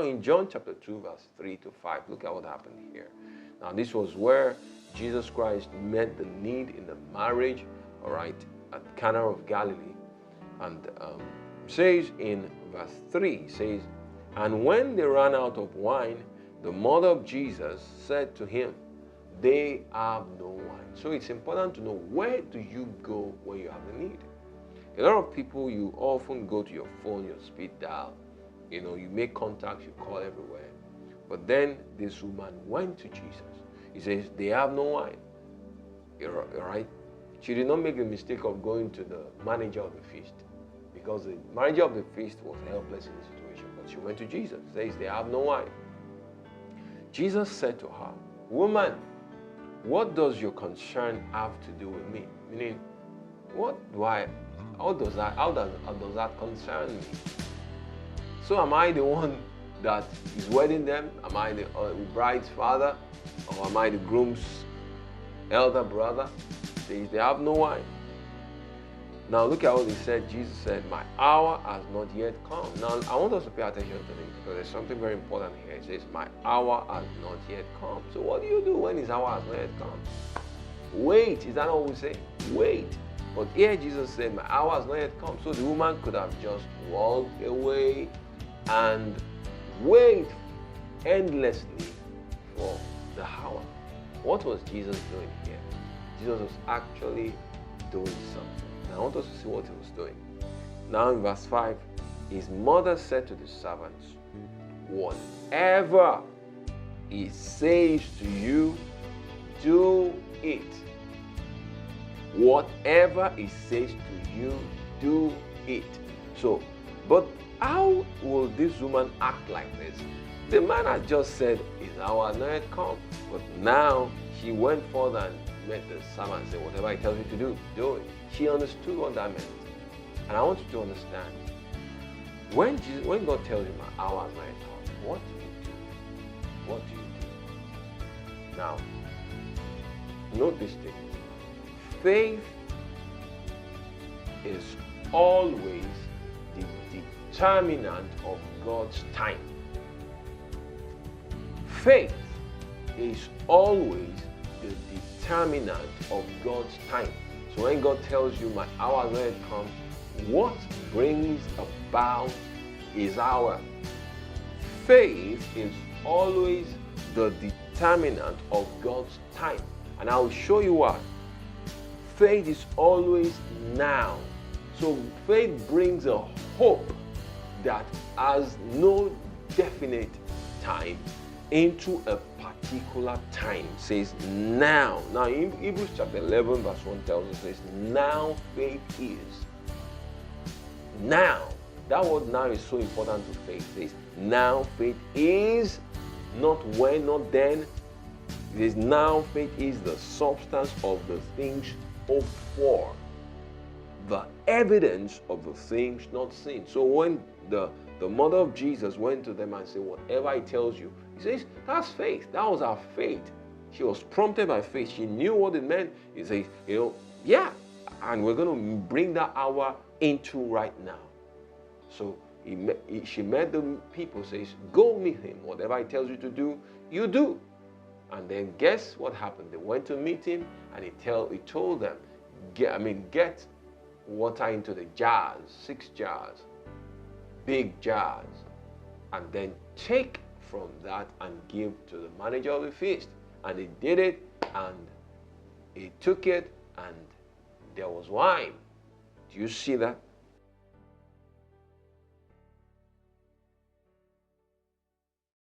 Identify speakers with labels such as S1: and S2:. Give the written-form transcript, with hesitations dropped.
S1: Now in John chapter 2, verse 3 to 5, look at what happened here. Now this was where Jesus Christ met the need in the marriage, all right, at Cana of Galilee. And says in verse 3, says, and when they ran out of wine, the mother of Jesus said to him, they have no wine. So it's important to know, where do you go when you have the need? A lot of people, you often go to your phone, your speed dial, you make contacts, you call everywhere. But then this woman went to Jesus. He says, they have no wine. You're right? She did not make the mistake of going to the manager of the feast, because the manager of the feast was helpless in the situation. But she went to Jesus. Says, they have no wine. Jesus said to her, woman, what does your concern have to do with me? Meaning, how does that concern me? So am I the one that is wedding them? Am I the bride's father? Or am I the groom's elder brother? Says, they have no wine. Now look at what he said. Jesus said, my hour has not yet come. Now I want us to pay attention to this, because there's something very important here. It says, my hour has not yet come. So what do you do when his hour has not yet come? Wait. Is that all we say? Wait. But here Jesus said, my hour has not yet come. So the woman could have just walked away and wait endlessly for the hour. What was Jesus doing here? Jesus was actually doing something. I want us to see what he was doing. Now in verse 5, his mother said to the servants, whatever he says to you, do it. Whatever he says to you, do it. So, but how will this woman act like this? The man had just said, his hour has not yet come. But now she went further and met the servant and said, whatever he tells you to do, do it. She understood what that meant. And I want you to understand, when God tells you, my hour has not yet come, what do you do? What do you do? Now, note this thing. Faith is always the determinant of God's time. Faith is always the determinant of God's time. So when God tells you, my hour has not yet come, what brings about his hour? Faith is always the determinant of God's time. And I will show you why. Faith is always now. So faith brings a hope that has no definite time into a particular time. It says now. Now in Hebrews chapter 11 verse 1 tells us, it says, now faith is. Now. That word now is so important to faith. It says, now faith is, not when, not then. It is now faith is the substance of the things hoped for, the evidence of the things not seen. So when the mother of Jesus went to them and said, whatever he tells you, he says, that's faith. That was our faith. She was prompted by faith. She knew what it meant. He says, yeah, and we're going to bring that hour into right now. So she met the people, says, go meet him. Whatever he tells you to do, you do. And then guess what happened? They went to meet him, and he told them, get water into the jars, 6 jars, big jars, and then take from that and give to the manager of the feast. And he did it, and he took it, and there was wine. Do you see that?